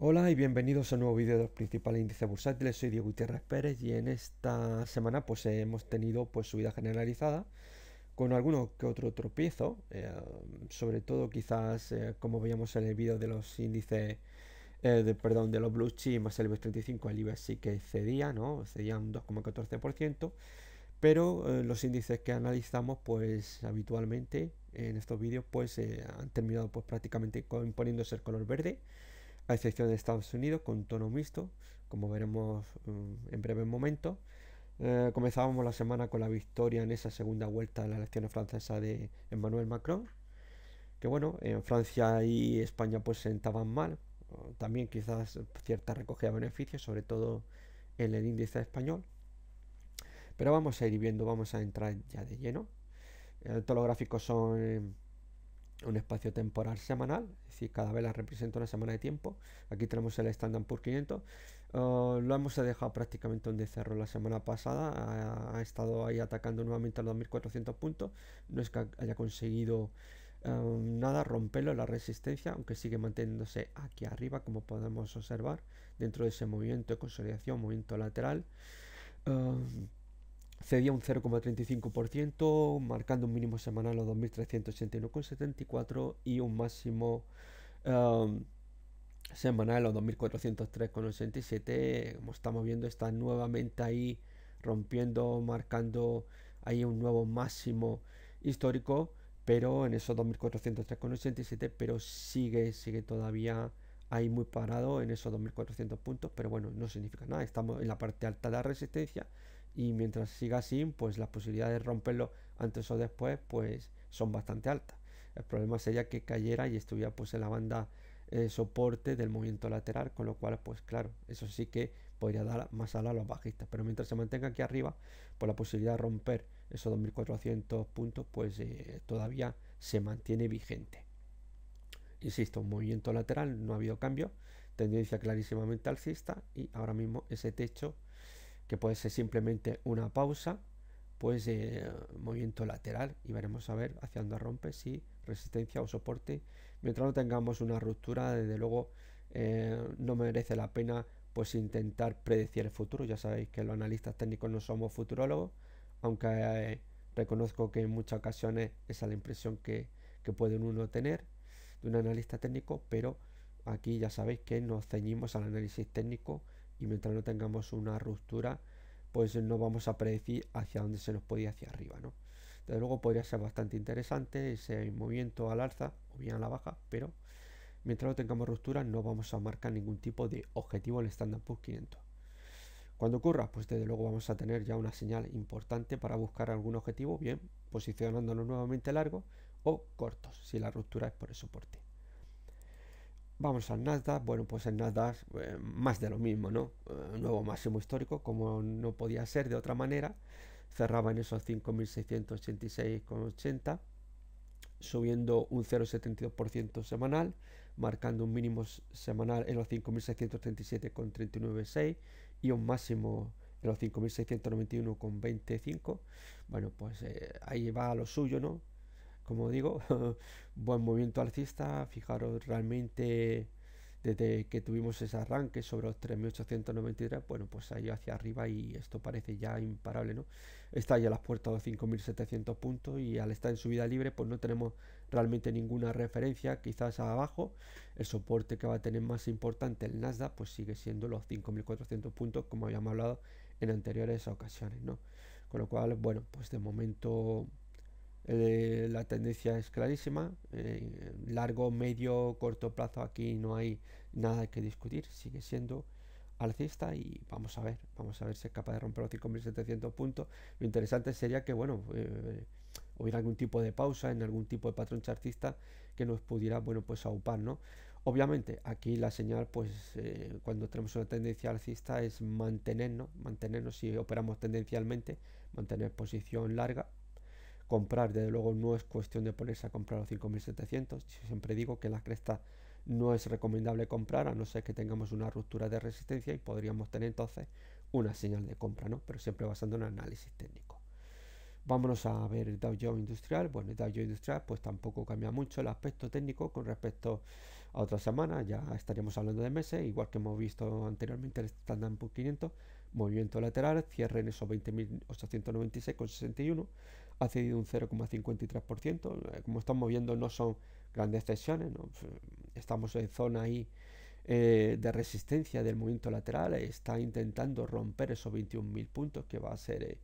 Hola y bienvenidos a un nuevo vídeo de los principales índices bursátiles. Soy Diego Gutiérrez Pérez y en esta semana pues hemos tenido pues subida generalizada con alguno que otro tropiezo, sobre todo quizás como veíamos en el vídeo de los índices, perdón, de los blue chips más el IBEX 35, el IBEX sí que cedía, ¿no? Cedía un 2,14%, pero los índices que analizamos pues habitualmente en estos vídeos pues han terminado pues prácticamente imponiéndose el color verde, a excepción de Estados Unidos, con tono mixto, como veremos en breves momentos. Comenzábamos la semana con la victoria en esa segunda vuelta de las elecciones francesas de Emmanuel Macron, que bueno, en Francia y España pues sentaban mal, también quizás cierta recogida de beneficios, sobre todo en el índice español, pero vamos a ir viendo, vamos a entrar ya de lleno. Todos los gráficos son un espacio temporal semanal, es decir, cada vela representa una semana de tiempo. Aquí tenemos el Standard Poor's 500. Lo hemos dejado prácticamente donde cerró la semana pasada. Ha estado ahí atacando nuevamente a los 2.400 puntos. No es que haya conseguido nada romperlo, la resistencia, aunque sigue manteniéndose aquí arriba, como podemos observar, dentro de ese movimiento de consolidación, movimiento lateral. Cedía un 0,35%, marcando un mínimo semanal a 2.381,74 y un máximo um, semanal a 2.403,87. Como estamos viendo, está nuevamente ahí rompiendo, marcando ahí un nuevo máximo histórico, pero en esos 2.403,87, pero sigue todavía ahí muy parado en esos 2.400 puntos, pero bueno, no significa nada, estamos en la parte alta de la resistencia y mientras siga así, pues las posibilidades de romperlo antes o después pues son bastante altas. El problema sería que cayera y estuviera pues en la banda soporte del movimiento lateral, con lo cual pues claro, eso sí que podría dar más ala a los bajistas, pero mientras se mantenga aquí arriba, pues la posibilidad de romper esos 2.400 puntos pues todavía se mantiene vigente. Insisto, un movimiento lateral, no ha habido cambio, tendencia clarísimamente alcista y ahora mismo ese techo, que puede ser simplemente una pausa, pues movimiento lateral, y veremos a ver hacia dónde rompe, si resistencia o soporte. Mientras no tengamos una ruptura, desde luego no merece la pena pues intentar predecir el futuro. Ya sabéis que los analistas técnicos no somos futurólogos, aunque reconozco que en muchas ocasiones esa es la impresión que puede uno tener de un analista técnico, pero aquí ya sabéis que nos ceñimos al análisis técnico y mientras no tengamos una ruptura pues no vamos a predecir hacia dónde se nos puede ir hacia arriba, ¿no? Desde luego podría ser bastante interesante ese movimiento al alza o bien a la baja, pero mientras no tengamos ruptura no vamos a marcar ningún tipo de objetivo en el Standard Poor's 500. Cuando ocurra, pues desde luego vamos a tener ya una señal importante para buscar algún objetivo, bien posicionándonos nuevamente largos o cortos, si la ruptura es por el soporte. Vamos al Nasdaq. Bueno, pues el Nasdaq más de lo mismo, ¿no? Nuevo máximo histórico, como no podía ser de otra manera. Cerraba en esos 5.686,80, subiendo un 0,72% semanal, marcando un mínimo semanal en los 5.637,396 y un máximo en los 5.691,25. Bueno, pues ahí va a lo suyo, ¿no? Como digo, buen movimiento alcista. Fijaros, realmente desde que tuvimos ese arranque sobre los 3.893, bueno, pues ahí hacia arriba y esto parece ya imparable, ¿no? Está ya a las puertas de los 5.700 puntos y al estar en subida libre pues no tenemos realmente ninguna referencia. Quizás abajo el soporte que va a tener más importante el Nasdaq pues sigue siendo los 5.400 puntos, como habíamos hablado en anteriores ocasiones, ¿no? Con lo cual, bueno, pues de momento la tendencia es clarísima. Largo, medio, corto plazo aquí no hay nada que discutir. Sigue siendo alcista y vamos a ver si es capaz de romper los 5.700 puntos. Lo interesante sería que, bueno, hubiera algún tipo de pausa en algún tipo de patrón chartista que nos pudiera, bueno, pues aupar, ¿no? Obviamente, aquí la señal, pues, cuando tenemos una tendencia alcista es mantenernos si operamos tendencialmente, mantener posición larga. Comprar, desde luego, no es cuestión de ponerse a comprar los 5.700. Siempre digo que en la cresta no es recomendable comprar, a no ser que tengamos una ruptura de resistencia y podríamos tener entonces una señal de compra, ¿no? Pero siempre basando en análisis técnico. Vámonos a ver el Dow Jones Industrial. Bueno, el Dow Jones Industrial pues tampoco cambia mucho el aspecto técnico con respecto a otra semana, ya estaríamos hablando de meses, igual que hemos visto anteriormente el Standard & Poor's 500, movimiento lateral, cierre en esos 20.896,61, ha cedido un 0,53%, como estamos viendo no son grandes cesiones, ¿no? Estamos en zona ahí de resistencia del movimiento lateral, está intentando romper esos 21.000 puntos, que va a ser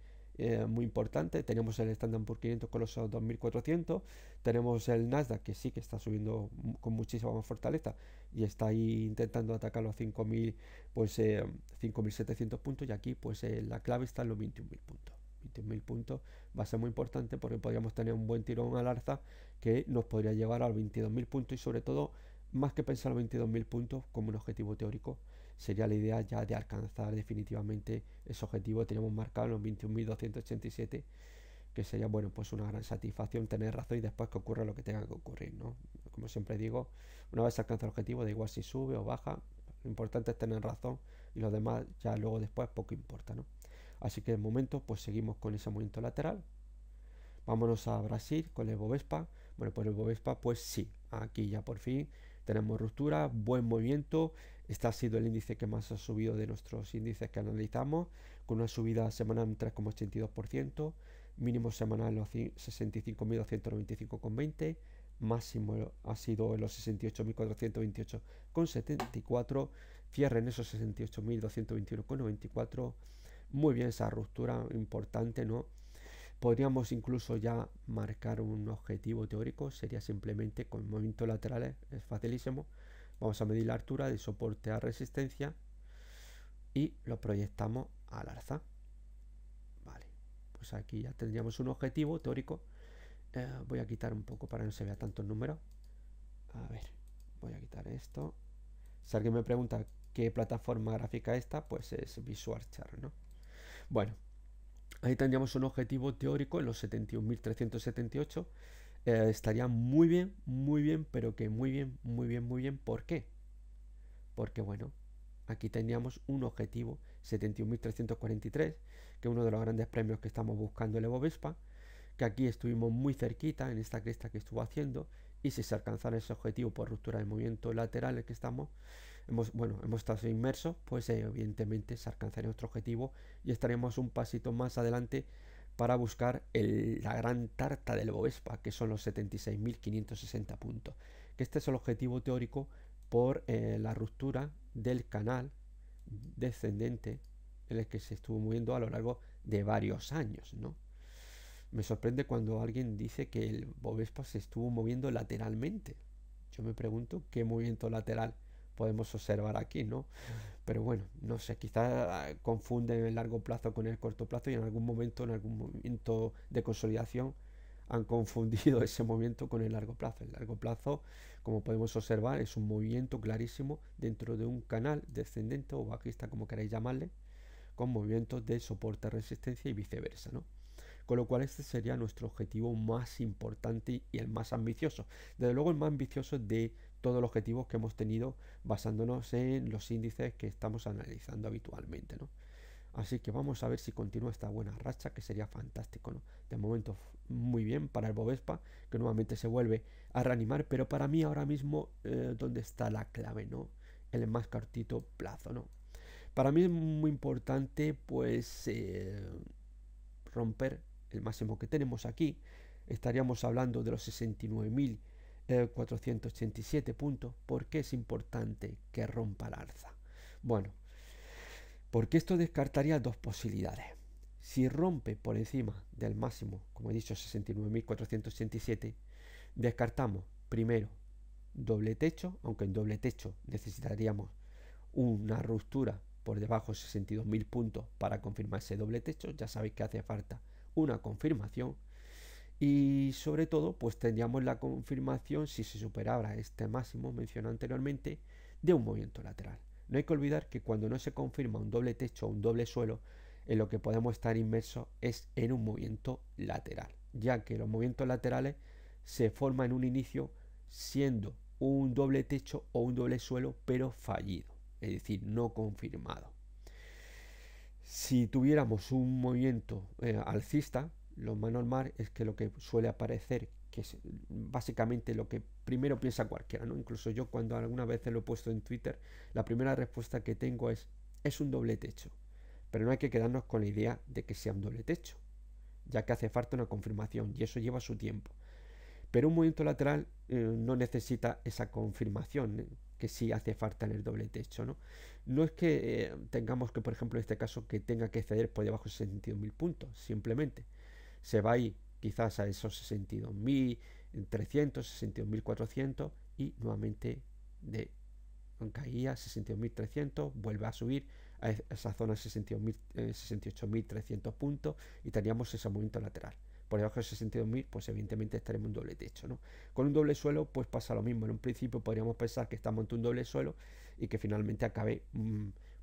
muy importante. Tenemos el Standard & Poor's 500 con los 2.400, tenemos el Nasdaq que sí que está subiendo con muchísima más fortaleza y está ahí intentando atacar los 5.000, pues 5.700 puntos, y aquí pues la clave está en los 21.000 puntos. 21.000 puntos va a ser muy importante porque podríamos tener un buen tirón al alza que nos podría llevar a los 22.000 puntos, y sobre todo, más que pensar los 22.000 puntos como un objetivo teórico, sería la idea ya de alcanzar definitivamente ese objetivo que teníamos marcado en los 21.287, que sería, bueno, pues una gran satisfacción tener razón y después que ocurra lo que tenga que ocurrir, ¿no? Como siempre digo, una vez alcanza el objetivo, da igual si sube o baja, lo importante es tener razón y lo demás ya luego después poco importa, ¿no? Así que de momento pues seguimos con ese movimiento lateral. Vámonos a Brasil con el Bovespa. Bueno, pues el Bovespa, pues sí, aquí ya por fin tenemos ruptura, buen movimiento. Este ha sido el índice que más ha subido de nuestros índices que analizamos, con una subida semanal en 3,82%, mínimo semanal en los 65.295,20, máximo ha sido en los 68.428,74, cierre en esos 68.221,94. Muy bien esa ruptura importante, ¿no? Podríamos incluso ya marcar un objetivo teórico, sería simplemente con movimientos laterales, es facilísimo. Vamos a medir la altura de soporte a resistencia y lo proyectamos al alza. Vale, pues aquí ya tendríamos un objetivo teórico. Voy a quitar un poco para que no se vea tantos números. A ver, voy a quitar esto. Si alguien me pregunta qué plataforma gráfica es esta, pues es Visual Chart, ¿no? Bueno, ahí tendríamos un objetivo teórico en los 71.378. Estaría muy bien, pero que muy bien. ¿Por qué? Porque bueno, aquí tendríamos un objetivo 71.343, que es uno de los grandes premios que estamos buscando el Bovespa, que aquí estuvimos muy cerquita en esta cresta que estuvo haciendo, y si se alcanzara ese objetivo por ruptura de movimiento lateral en el que estamos, hemos estado inmersos, pues evidentemente se alcanzaría nuestro objetivo y estaremos un pasito más adelante para buscar la gran tarta del Bovespa, que son los 76.560 puntos, que este es el objetivo teórico por la ruptura del canal descendente en el que se estuvo moviendo a lo largo de varios años, ¿no? Me sorprende cuando alguien dice que el Bovespa se estuvo moviendo lateralmente. Yo me pregunto qué movimiento lateral podemos observar aquí, ¿no? Pero bueno, no sé, quizás confunden el largo plazo con el corto plazo y en algún momento de consolidación han confundido ese movimiento con el largo plazo. El largo plazo, como podemos observar, es un movimiento clarísimo dentro de un canal descendente o bajista, como queráis llamarle, con movimientos de soporte, resistencia y viceversa, ¿no? Con lo cual este sería nuestro objetivo más importante y el más ambicioso. Desde luego el más ambicioso de todos los objetivos que hemos tenido basándonos en los índices que estamos analizando habitualmente, ¿no? Así que vamos a ver si continúa esta buena racha, que sería fantástico, ¿no? De momento muy bien para el Bovespa, que nuevamente se vuelve a reanimar, pero para mí ahora mismo, ¿dónde está la clave, no? El más cortito plazo, ¿no? Para mí es muy importante, pues, romper el máximo que tenemos aquí. Estaríamos hablando de los 69.487 puntos. ¿Por qué es importante que rompa el alza? Bueno, porque esto descartaría dos posibilidades. Si rompe por encima del máximo, como he dicho, 69.487, descartamos primero doble techo, aunque en doble techo necesitaríamos una ruptura por debajo de 62.000 puntos para confirmar ese doble techo. Ya sabéis que hace falta una confirmación, y sobre todo pues tendríamos la confirmación, si se superara este máximo mencionado anteriormente, de un movimiento lateral. No hay que olvidar que cuando no se confirma un doble techo o un doble suelo, en lo que podemos estar inmersos es en un movimiento lateral, ya que los movimientos laterales se forman en un inicio siendo un doble techo o un doble suelo, pero fallido, es decir, no confirmado. Si tuviéramos un movimiento alcista, lo más normal es que lo que suele aparecer que es básicamente lo que primero piensa cualquiera, ¿no? Incluso yo cuando alguna vez lo he puesto en Twitter, la primera respuesta que tengo es un doble techo. Pero no hay que quedarnos con la idea de que sea un doble techo, ya que hace falta una confirmación y eso lleva su tiempo. Pero un movimiento lateral no necesita esa confirmación que sí hace falta en el doble techo, ¿no? No es que tengamos que, por ejemplo, en este caso, que tenga que ceder por debajo de 62.000 puntos, simplemente se va a ir quizás a esos 62.300, 62.400 y nuevamente de caía 62.300, vuelve a subir a esa zona 68.300 puntos y teníamos ese movimiento lateral. Por debajo de 62.000, pues evidentemente estaremos en un doble techo, ¿no? Con un doble suelo, pues pasa lo mismo. En un principio podríamos pensar que estamos ante un doble suelo y que finalmente acabe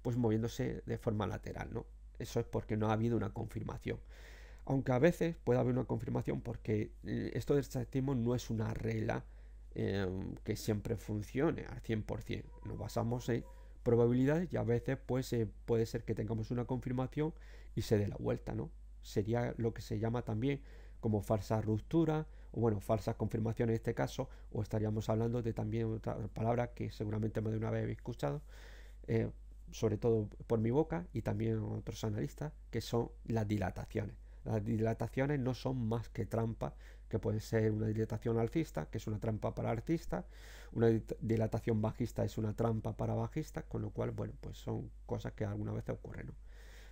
pues moviéndose de forma lateral, ¿no? Eso es porque no ha habido una confirmación. Aunque a veces puede haber una confirmación porque esto del estadismo no es una regla que siempre funcione al 100%. Nos basamos en probabilidades y a veces pues puede ser que tengamos una confirmación y se dé la vuelta, ¿no? Sería lo que se llama también como falsa ruptura o bueno, falsas confirmaciones en este caso, o estaríamos hablando de también otra palabra que seguramente más de una vez habéis escuchado, eh, sobre todo por mi boca y también otros analistas, que son las dilataciones. Las dilataciones no son más que trampas, que pueden ser una dilatación alcista, que es una trampa para alcista, una dilatación bajista es una trampa para bajista, con lo cual, bueno, pues son cosas que alguna vez ocurren, ¿no?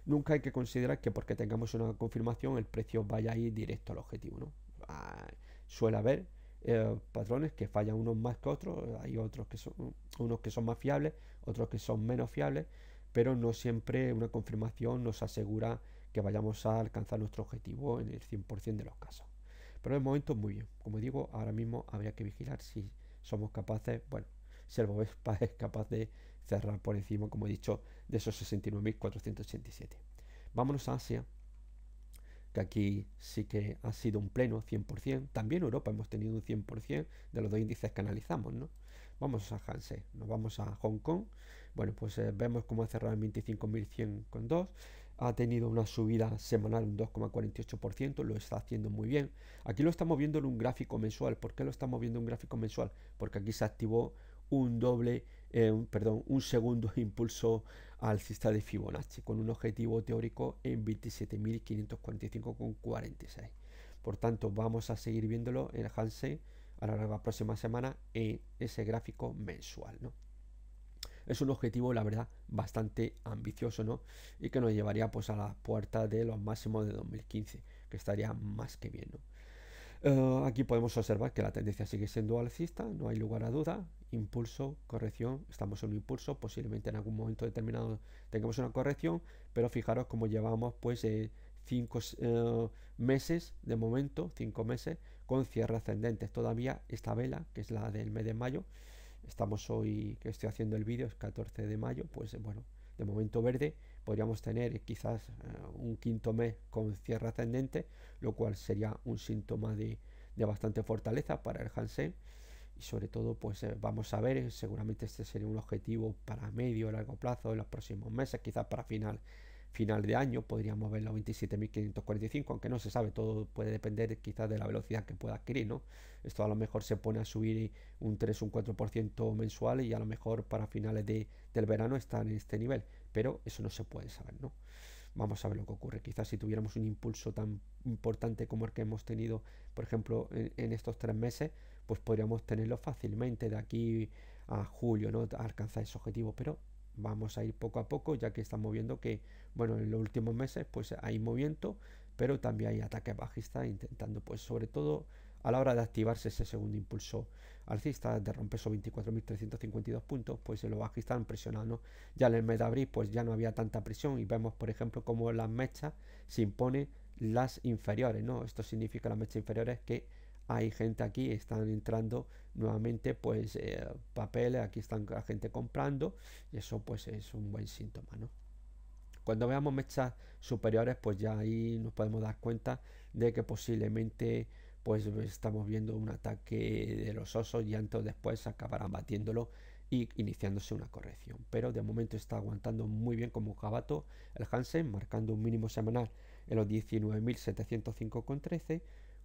Nunca hay que considerar que porque tengamos una confirmación el precio vaya a ir directo al objetivo, ¿no? Suele haber patrones que fallan unos más que otros, hay otros que son unos que son más fiables, otros que son menos fiables, pero no siempre una confirmación nos asegura que vayamos a alcanzar nuestro objetivo en el 100% de los casos. Pero de momento muy bien. Como digo, ahora mismo habría que vigilar si somos capaces, bueno, si el Bovespa es capaz de cerrar por encima, como he dicho, de esos 69.487. Vámonos a Asia, que aquí sí que ha sido un pleno 100%. También en Europa hemos tenido un 100% de los dos índices que analizamos, ¿no? Vamos a Hansen, nos vamos a Hong Kong. Bueno, pues vemos cómo ha cerrado en 25.100,2. Ha tenido una subida semanal un 2,48%, lo está haciendo muy bien. Aquí lo estamos viendo en un gráfico mensual. ¿Por qué lo estamos viendo en un gráfico mensual? Porque aquí se activó un un segundo impulso alcista de Fibonacci con un objetivo teórico en 27.545,46. Por tanto, vamos a seguir viéndolo en el Hansen a lo largo de la próxima semana en ese gráfico mensual, ¿no? Es un objetivo, la verdad, bastante ambicioso, ¿no? Y que nos llevaría pues a la puerta de los máximos de 2015, que estaría más que bien, ¿no? Aquí podemos observar que la tendencia sigue siendo alcista, no hay lugar a duda. Impulso, corrección, estamos en un impulso, posiblemente en algún momento determinado tengamos una corrección, pero fijaros cómo llevamos pues 5 meses de momento, 5 meses con cierre ascendentes. Todavía esta vela, que es la del mes de mayo, estamos hoy que estoy haciendo el vídeo, es 14 de mayo, pues bueno, de momento verde, podríamos tener quizás un quinto mes con cierre ascendente, lo cual sería un síntoma de bastante fortaleza para el Hansen y sobre todo pues vamos a ver, seguramente este sería un objetivo para medio o largo plazo en los próximos meses, quizás para final de año podríamos ver los 27.545, aunque no se sabe, todo puede depender quizás de la velocidad que pueda adquirir, ¿no? Esto a lo mejor se pone a subir un 3 o un 4% mensual y a lo mejor para finales del verano está en este nivel, pero eso no se puede saber, ¿no? Vamos a ver lo que ocurre. Quizás si tuviéramos un impulso tan importante como el que hemos tenido, por ejemplo, en estos 3 meses, pues podríamos tenerlo fácilmente de aquí a julio, ¿no? A alcanzar ese objetivo, pero vamos a ir poco a poco, ya que estamos viendo que, bueno, en los últimos meses pues hay movimiento, pero también hay ataques bajistas intentando, pues sobre todo a la hora de activarse ese segundo impulso alcista, de romper esos 24.352 puntos, pues los bajistas han presionado, ¿no? Ya en el mes de abril pues ya no había tanta presión y vemos, por ejemplo, como las mechas se imponen las inferiores, ¿no? Esto significa las mechas inferiores que hay gente aquí, están entrando nuevamente pues papeles, aquí están la gente comprando y eso pues es un buen síntoma, ¿no? Cuando veamos mechas superiores pues ya ahí nos podemos dar cuenta de que posiblemente pues estamos viendo un ataque de los osos y antes o después acabarán batiéndolo y iniciándose una corrección, pero de momento está aguantando muy bien como un jabato el Hansen, marcando un mínimo semanal en los 19.705,13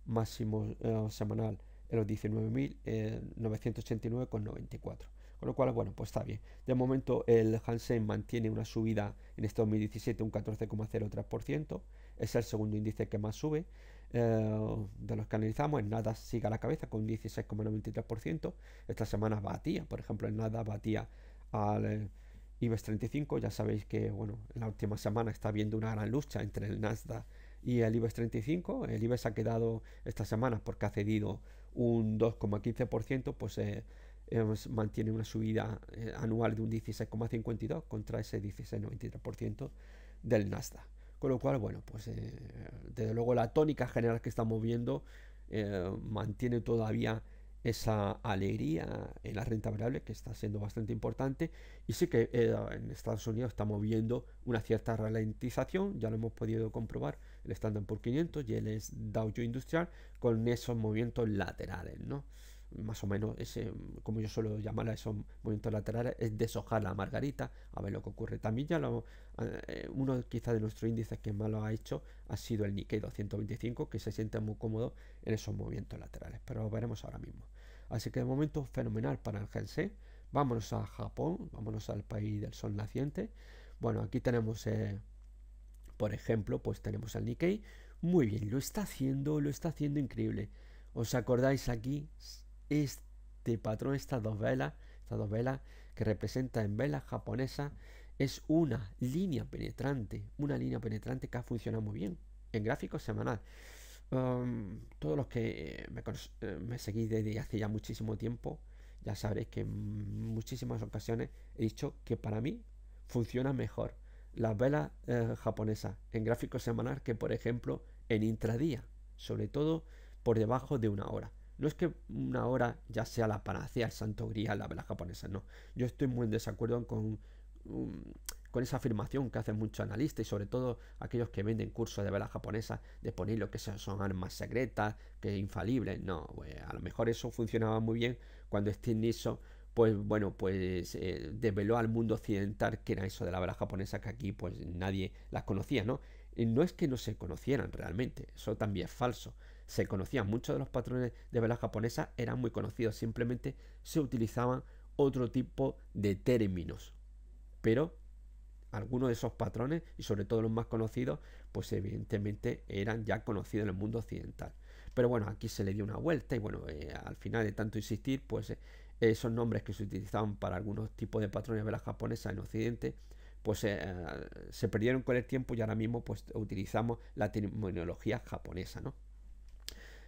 máximo semanal en los 19.989,94. Con lo cual, bueno, pues está bien. De momento el Hansen mantiene una subida en este 2017 un 14,03%. Es el segundo índice que más sube. De los que analizamos, el Nasdaq sigue a la cabeza con un 16,93%. Esta semana batía, por ejemplo, el Nasdaq batía al IBEX 35. Ya sabéis que, bueno, en la última semana está habiendo una gran lucha entre el Nasdaq y el IBEX 35. El IBEX ha quedado esta semana porque ha cedido un 2,15%, pues mantiene una subida anual de un 16,52 contra ese 16,93% del Nasdaq. Con lo cual, bueno, pues desde luego la tónica general que estamos viendo mantiene todavía esa alegría en la renta variable, que está siendo bastante importante. Y sí que en Estados Unidos estamos viendo una cierta ralentización, ya lo hemos podido comprobar, el Standard Poor's 500 y el Dow Jones Industrial, con esos movimientos laterales, ¿no? Más o menos, ese, como yo suelo llamar a esos movimientos laterales, es deshojar la margarita, a ver lo que ocurre. También ya uno quizá de nuestros índices que más lo ha hecho ha sido el Nikkei 225, que se siente muy cómodo en esos movimientos laterales, pero lo veremos ahora mismo. Así que de momento fenomenal para el Hansen. Vámonos a Japón, vámonos al país del sol naciente. Bueno, aquí tenemos, por ejemplo, pues tenemos al Nikkei. Muy bien, lo está haciendo increíble. ¿Os acordáis aquí? Este patrón, estas dos velas que representa en velas japonesa, es una línea penetrante que ha funcionado muy bien en gráfico semanal. Todos los que me seguís desde hace ya muchísimo tiempo, ya sabréis que en muchísimas ocasiones he dicho que para mí funciona mejor las velas japonesas en gráfico semanal que, por ejemplo, en intradía, sobre todo por debajo de una hora. No es que una hora ya sea la panacea, el santo grial, la vela japonesa, no. Yo estoy muy en desacuerdo con esa afirmación que hacen muchos analistas y sobre todo aquellos que venden cursos de vela japonesa, de poner lo que son armas secretas, que infalibles. No, pues a lo mejor eso funcionaba muy bien cuando Steve Nixon, pues bueno, pues desveló al mundo occidental que era eso de la vela japonesa, que aquí pues nadie las conocía, ¿no? Y no es que no se conocieran realmente, eso también es falso. Se conocían, muchos de los patrones de vela japonesa eran muy conocidos, simplemente se utilizaban otro tipo de términos. Pero algunos de esos patrones, y sobre todo los más conocidos, pues evidentemente eran ya conocidos en el mundo occidental. Pero bueno, aquí se le dio una vuelta y bueno, al final de tanto insistir, pues esos nombres que se utilizaban para algunos tipos de patrones de vela japonesa en Occidente, pues se perdieron con el tiempo y ahora mismo pues utilizamos la terminología japonesa, ¿no?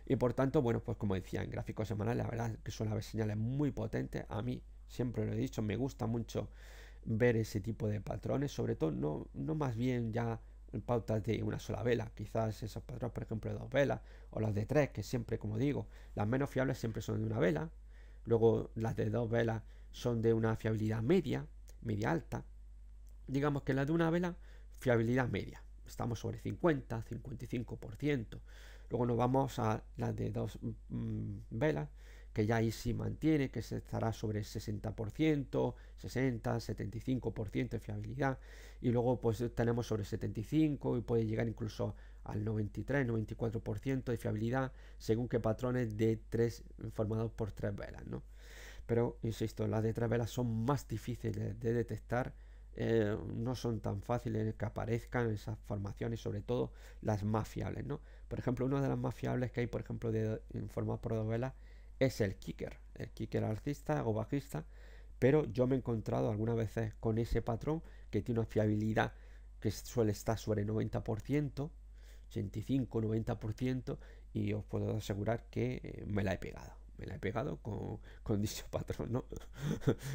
Y por tanto, bueno, pues como decía, en gráficos semanales, la verdad es que suele haber señales muy potentes. A mí, siempre lo he dicho, me gusta mucho ver ese tipo de patrones, sobre todo no más bien ya pautas de una sola vela, quizás esos patrones, por ejemplo, de dos velas o los de tres, que siempre, como digo, las menos fiables siempre son de una vela. Luego las de dos velas son de una fiabilidad media, media alta. Digamos que las de una vela, fiabilidad media. Estamos sobre 50, 55%. Luego nos vamos a las de dos velas, que ya ahí sí mantiene, que se estará sobre el 60%, 60, 75% de fiabilidad. Y luego pues tenemos sobre 75 y puede llegar incluso al 93, 94% de fiabilidad, según que patrones de tres formados por tres velas, ¿no? Pero, insisto, las de tres velas son más difíciles de detectar, no son tan fáciles que aparezcan esas formaciones, sobre todo las más fiables, ¿no? Por ejemplo, una de las más fiables que hay, por ejemplo, formadas por dos velas, es el kicker alcista o bajista, pero yo me he encontrado algunas veces con ese patrón que tiene una fiabilidad que suele estar sobre el 90%, 85-90%, y os puedo asegurar que me la he pegado con dicho patrón, ¿no?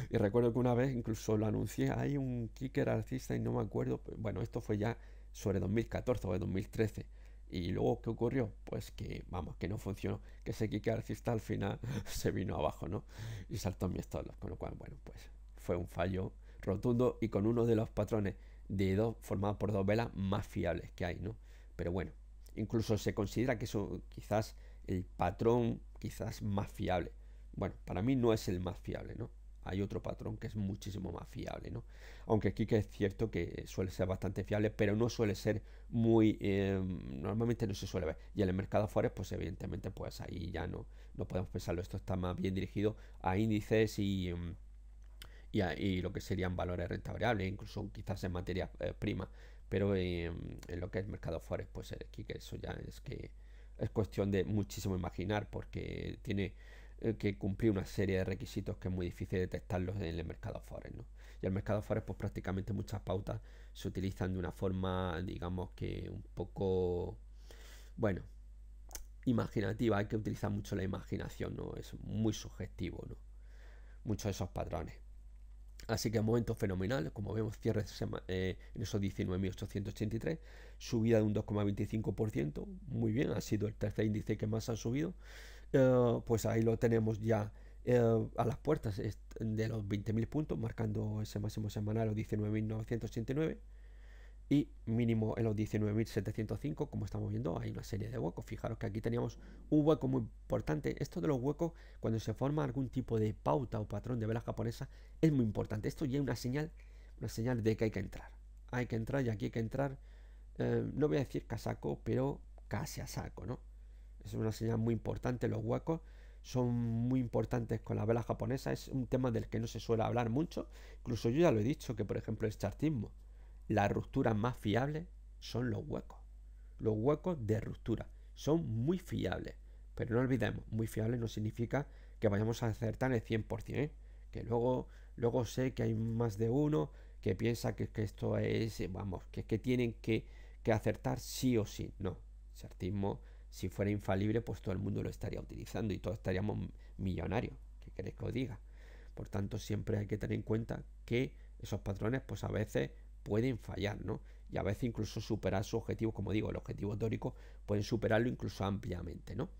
Y recuerdo que una vez incluso lo anuncié, hay un kicker alcista y no me acuerdo, bueno, esto fue ya sobre 2014 o 2013. Y luego, ¿qué ocurrió? Pues que, vamos, que no funcionó, que ese kicker alcista al final se vino abajo, ¿no? Y saltó en mi estado, con lo cual, bueno, pues fue un fallo rotundo y con uno de los patrones de dos formados por dos velas más fiables que hay, ¿no? Pero bueno, incluso se considera que eso quizás el patrón quizás más fiable. Bueno, para mí no es el más fiable, ¿no? hay otro patrón que es muchísimo más fiable, ¿no? Aunque aquí que es cierto que suele ser bastante fiable, pero no suele ser muy... normalmente no se suele ver. Y en el mercado forex, pues evidentemente, pues ahí ya no podemos pensarlo. Esto está más bien dirigido a índices y lo que serían valores renta variable, incluso quizás en materia prima. Pero en lo que es mercado forex, pues aquí que eso ya es que es cuestión de muchísimo imaginar, porque tiene que cumplir una serie de requisitos que es muy difícil detectarlos en el mercado forex, ¿no? Y el mercado forex, pues prácticamente muchas pautas se utilizan de una forma, digamos que un poco, bueno, imaginativa. Hay que utilizar mucho la imaginación, ¿no? Es muy subjetivo, ¿no? Muchos de esos patrones. Así que un momento fenomenal, como vemos, cierre en esos 19.883, subida de un 2,25%, muy bien, ha sido el tercer índice que más ha subido. Pues ahí lo tenemos ya a las puertas de los 20.000 puntos, marcando ese máximo semanal a los 19.989 y mínimo en los 19.705, como estamos viendo. Hay una serie de huecos. Fijaros que aquí teníamos un hueco muy importante. Esto de los huecos, cuando se forma algún tipo de pauta o patrón de vela japonesa, es muy importante. Esto ya es una señal de que hay que entrar. Hay que entrar y aquí hay que entrar, no voy a decir casaco, pero casi a saco, ¿no? Es una señal muy importante. Los huecos son muy importantes con la vela japonesa. Es un tema del que no se suele hablar mucho. Incluso yo ya lo he dicho, que por ejemplo el chartismo, las rupturas más fiables son los huecos. Los huecos de ruptura son muy fiables. Pero no olvidemos, muy fiables no significa que vayamos a acertar el 100%, ¿eh? Que luego sé que hay más de uno que piensa que esto es, vamos, que tienen que acertar sí o sí. No, el chartismo, si fuera infalible, pues todo el mundo lo estaría utilizando y todos estaríamos millonarios. ¿Qué queréis que os diga? Por tanto, siempre hay que tener en cuenta que esos patrones, pues a veces pueden fallar, ¿no? Y a veces incluso superar su objetivo, como digo, el objetivo teórico pueden superarlo incluso ampliamente, ¿no?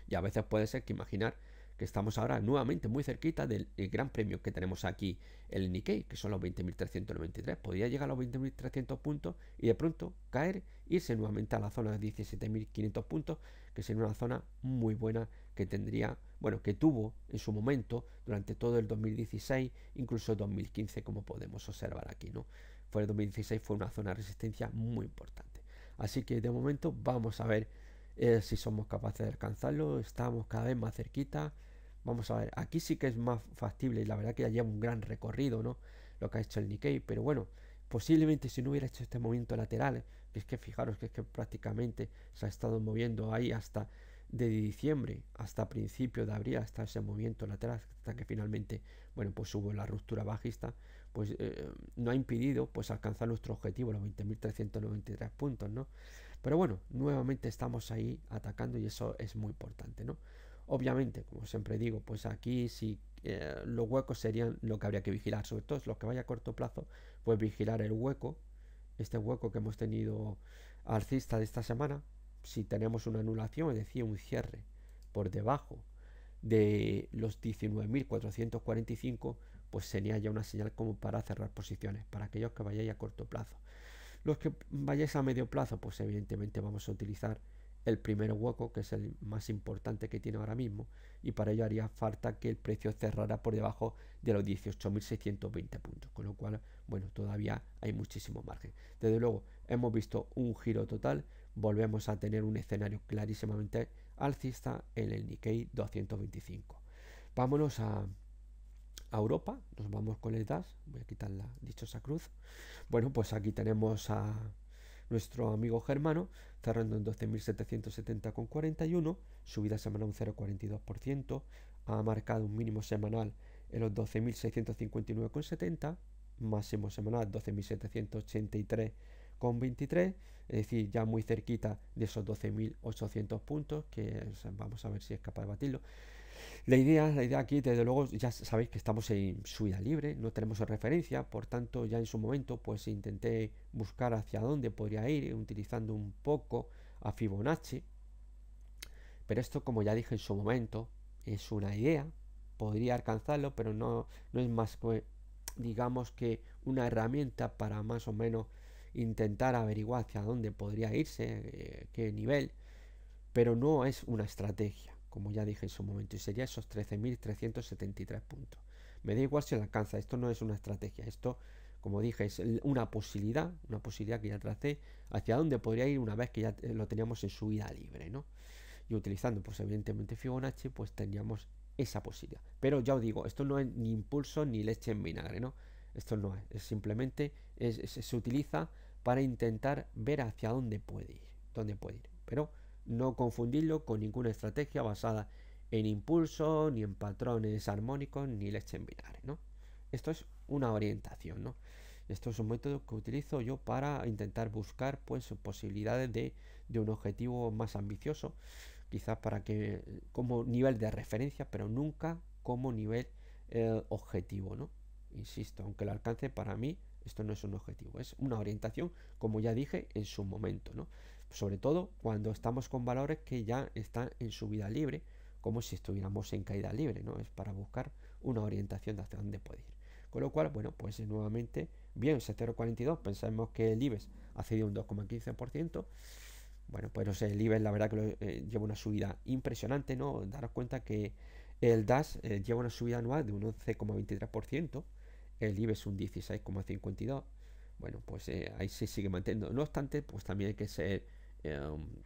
Y a veces puede ser que imaginar que estamos ahora nuevamente muy cerquita del gran premio que tenemos aquí, el Nikkei, que son los 20.393. Podría llegar a los 20.300 puntos y de pronto caer, irse nuevamente a la zona de 17.500 puntos, que sería una zona muy buena que tendría, bueno, que tuvo en su momento durante todo el 2016, incluso 2015, como podemos observar aquí, ¿no? Fue el 2016, fue una zona de resistencia muy importante. Así que de momento vamos a ver si somos capaces de alcanzarlo. Estamos cada vez más cerquita. Vamos a ver, aquí sí que es más factible y la verdad que ya lleva un gran recorrido, ¿no? Lo que ha hecho el Nikkei, pero bueno, posiblemente si no hubiera hecho este movimiento lateral, que es que fijaros que es que prácticamente se ha estado moviendo ahí hasta de diciembre hasta principio de abril, hasta ese movimiento lateral, hasta que finalmente, bueno, pues hubo la ruptura bajista, pues no ha impedido pues alcanzar nuestro objetivo, los 20.393 puntos, ¿no? Pero bueno, nuevamente estamos ahí atacando y eso es muy importante, ¿no? Obviamente, como siempre digo, pues aquí sí los huecos serían lo que habría que vigilar, sobre todo los que vaya a corto plazo, pues vigilar el hueco, este hueco que hemos tenido alcista de esta semana. Si tenemos una anulación, es decir, un cierre por debajo de los 19.445, pues sería ya una señal como para cerrar posiciones, para aquellos que vayáis a corto plazo. Los que vayáis a medio plazo, pues evidentemente vamos a utilizar el primer hueco, que es el más importante que tiene ahora mismo, y para ello haría falta que el precio cerrara por debajo de los 18.620 puntos, con lo cual, bueno, todavía hay muchísimo margen. Desde luego, hemos visto un giro total, volvemos a tener un escenario clarísimamente alcista en el Nikkei 225. Vámonos a Europa, nos vamos con el DAX, voy a quitar la dichosa cruz. Bueno, pues aquí tenemos a nuestro amigo Germano cerrando en 12.770,41, subida semanal un 0,42%, ha marcado un mínimo semanal en los 12.659,70, máximo semanal 12.783,23, es decir, ya muy cerquita de esos 12.800 puntos, que vamos a ver si es capaz de batirlo. La idea aquí, desde luego, ya sabéis que estamos en subida libre, no tenemos referencia, por tanto, ya en su momento, pues intenté buscar hacia dónde podría ir, utilizando un poco a Fibonacci, pero esto, como ya dije en su momento, es una idea, podría alcanzarlo, pero no es más que, digamos que una herramienta para más o menos intentar averiguar hacia dónde podría irse, qué nivel, pero no es una estrategia, como ya dije en su momento, y sería esos 13.373 puntos. Me da igual si la alcanza, esto no es una estrategia, esto, como dije, es una posibilidad que ya tracé hacia dónde podría ir una vez que ya lo teníamos en subida libre, ¿no? Y utilizando, pues evidentemente Fibonacci, pues tendríamos esa posibilidad. Pero ya os digo, esto no es ni impulso ni leche en vinagre, ¿no? Esto no es simplemente se utiliza para intentar ver hacia dónde puede ir. Pero no confundirlo con ninguna estrategia basada en impulso, ni en patrones armónicos, ni leche en vinagre, ¿no? Esto es una orientación, ¿no? Esto es un método que utilizo yo para intentar buscar pues posibilidades de un objetivo más ambicioso, quizás para que como nivel de referencia, pero nunca como nivel objetivo, ¿no? Insisto, aunque el alcance para mí esto no es un objetivo, es una orientación, como ya dije en su momento, ¿no? Sobre todo cuando estamos con valores que ya están en subida libre, como si estuviéramos en caída libre, ¿no? Es para buscar una orientación de hacia dónde puede ir. Con lo cual, bueno, pues nuevamente, bien, ese 0,42, pensamos que el IBEX ha cedido un 2,15%. Bueno, pues no sé, el IBEX la verdad que lleva una subida impresionante, ¿no? Daros cuenta que el DAX lleva una subida anual de un 11,23%, el IBEX un 16,52%. Bueno, pues ahí se sigue manteniendo. No obstante, pues también hay que ser un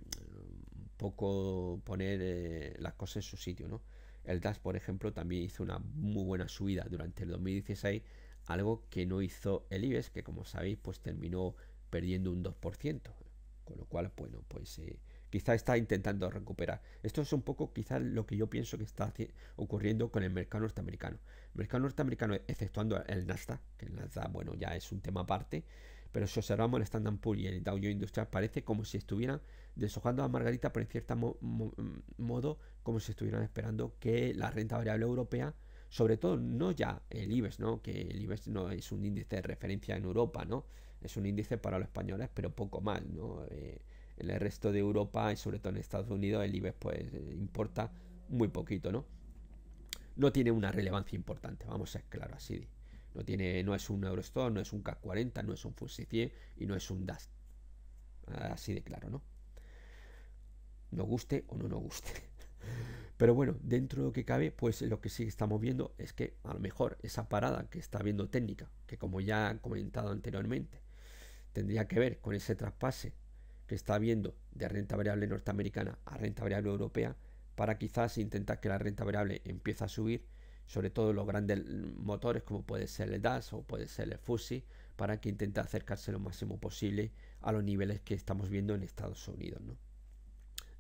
poco poner las cosas en su sitio, ¿no? El DAX, por ejemplo, también hizo una muy buena subida durante el 2016, algo que no hizo el IBEX, que como sabéis, pues terminó perdiendo un 2%. Con lo cual, bueno, pues quizá está intentando recuperar. Esto es un poco quizá lo que yo pienso que está ocurriendo con el mercado norteamericano. El mercado norteamericano, exceptuando el Nasdaq, que el Nasdaq, bueno, ya es un tema aparte, pero si observamos el Standard Poor's y el Dow Jones Industrial, parece como si estuvieran deshojando a Margarita, pero en cierto modo, como si estuvieran esperando que la renta variable europea, sobre todo no ya el IBEX, ¿no? Que el IBEX no es un índice de referencia en Europa, ¿no? Es un índice para los españoles, pero poco más, ¿no? En el resto de Europa y sobre todo en Estados Unidos el IBEX pues importa muy poquito, ¿no? No tiene una relevancia importante, vamos a ser claros así. No es un Eurostoxx, no es un CAC 40, no es un FTSE 100 y no es un DAX. Así de claro, ¿no? Nos guste o no nos guste. Pero bueno, dentro de lo que cabe, pues lo que sí estamos viendo es que a lo mejor esa parada que está viendo técnica, que como ya he comentado anteriormente, tendría que ver con ese traspase que está habiendo de renta variable norteamericana a renta variable europea, para quizás intentar que la renta variable empiece a subir, sobre todo los grandes motores como puede ser el DAX o puede ser el FTSE, para que intente acercarse lo máximo posible a los niveles que estamos viendo en Estados Unidos, ¿no?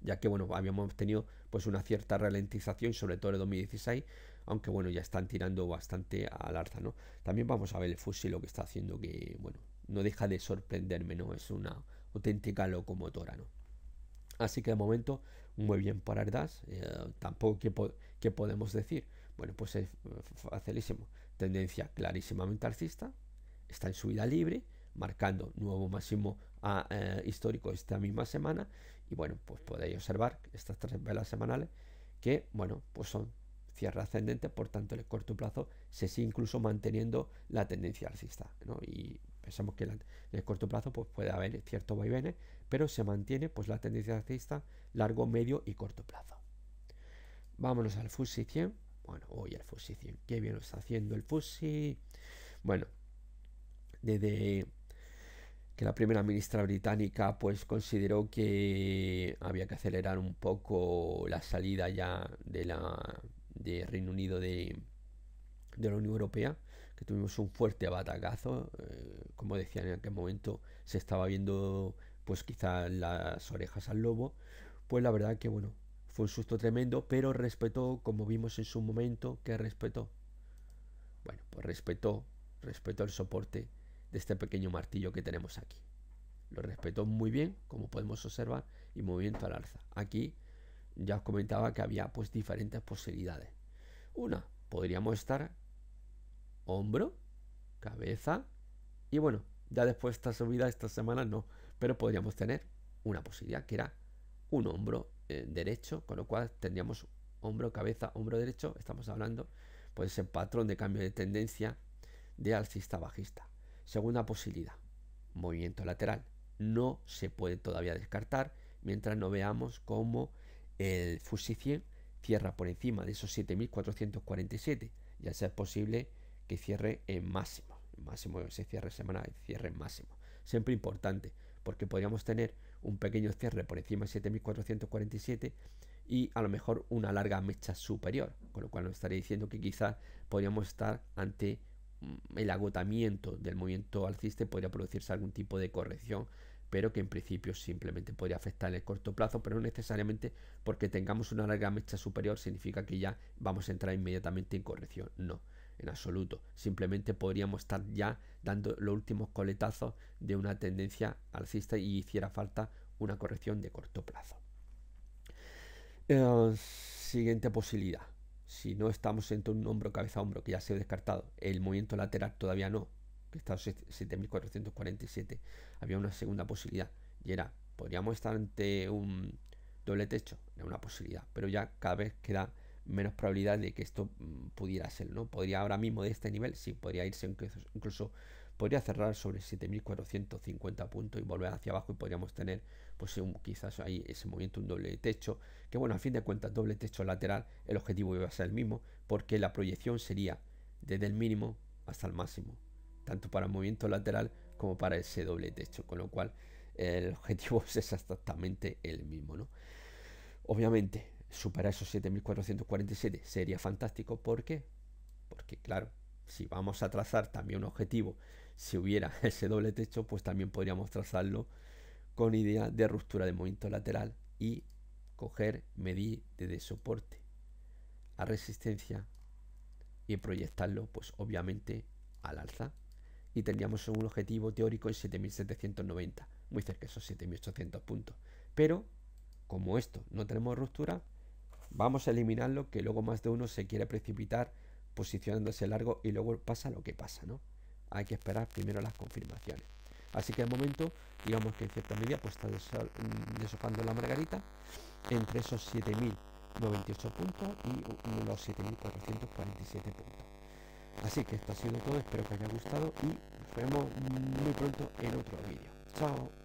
Ya que bueno, habíamos tenido pues una cierta ralentización, sobre todo en 2016, aunque bueno, ya están tirando bastante al alza, ¿no? También vamos a ver el FTSE lo que está haciendo, que bueno, no deja de sorprenderme, ¿no? Es una auténtica locomotora, ¿no? Así que de momento muy bien para el DAX. Tampoco ¿qué podemos decir? Bueno, pues es facilísimo. Tendencia clarísimamente alcista, está en subida libre, marcando nuevo máximo histórico esta misma semana. Y bueno, pues podéis observar estas tres velas semanales que, bueno, pues son cierre ascendente, por tanto en el corto plazo se sigue incluso manteniendo la tendencia alcista, ¿no? Y pensamos que en el corto plazo pues puede haber ciertos vaivenes, pero se mantiene pues la tendencia alcista largo, medio y corto plazo. Vámonos al FTSE 100. Bueno, hoy el FTSE 100, qué bien lo está haciendo el FTSE. Bueno, desde que la primera ministra británica pues consideró que había que acelerar un poco la salida ya de Reino Unido de la Unión Europea, que tuvimos un fuerte batacazo, como decía en aquel momento se estaba viendo pues quizá las orejas al lobo, pues la verdad que bueno, fue un susto tremendo, pero respetó, como vimos en su momento, que respetó, bueno, pues respetó el soporte de este pequeño martillo que tenemos aquí. Lo respetó muy bien, como podemos observar, y movimiento al alza. Aquí ya os comentaba que había pues diferentes posibilidades. Una, podríamos estar hombro, cabeza y bueno, ya después de esta subida, esta semana no, pero podríamos tener una posibilidad que era un hombro derecho, con lo cual tendríamos hombro, cabeza, hombro derecho, estamos hablando pues ese patrón de cambio de tendencia de alcista bajista. Segunda posibilidad, movimiento lateral. No se puede todavía descartar mientras no veamos cómo el FTSE 100 cierra por encima de esos 7.447 ya sea posible que cierre en máximo. En máximo, ese cierre semana, cierre en máximo. Siempre importante, porque podríamos tener un pequeño cierre por encima de 7447 y a lo mejor una larga mecha superior, con lo cual nos estaría diciendo que quizás podríamos estar ante el agotamiento del movimiento alcista, podría producirse algún tipo de corrección, pero que en principio simplemente podría afectar en el corto plazo, pero no necesariamente porque tengamos una larga mecha superior significa que ya vamos a entrar inmediatamente en corrección. No, en absoluto. Simplemente podríamos estar ya dando los últimos coletazos de una tendencia alcista y hiciera falta una corrección de corto plazo. Siguiente posibilidad. Si no estamos entre un hombro, cabeza, hombro, que ya se ha descartado, el movimiento lateral todavía no, que está a 7447, había una segunda posibilidad y era, podríamos estar ante un doble techo, era una posibilidad, pero ya cada vez queda menos probabilidad de que esto pudiera ser, ¿no? Podría ahora mismo de este nivel, sí, podría irse incluso podría cerrar sobre 7450 puntos y volver hacia abajo y podríamos tener pues quizás ahí ese movimiento, un doble techo, que bueno, a fin de cuentas doble techo lateral, el objetivo iba a ser el mismo, porque la proyección sería desde el mínimo hasta el máximo, tanto para el movimiento lateral como para ese doble techo, con lo cual el objetivo es exactamente el mismo, ¿no? Obviamente, superar esos 7447 sería fantástico. ¿Por qué? Porque claro, si vamos a trazar también un objetivo, si hubiera ese doble techo, pues también podríamos trazarlo con idea de ruptura de movimiento lateral y coger, medir desde soporte a resistencia y proyectarlo, pues obviamente al alza. Y tendríamos un objetivo teórico en 7790, muy cerca de esos 7800 puntos. Pero, como esto no tenemos ruptura, vamos a eliminarlo, que luego más de uno se quiere precipitar posicionándose largo y luego pasa lo que pasa, ¿no? Hay que esperar primero las confirmaciones. Así que al momento, digamos que en cierta medida pues está deshojando la margarita entre esos 7098 puntos y los 7447 puntos. Así que esto ha sido todo, espero que os haya gustado y nos vemos muy pronto en otro vídeo. Chao.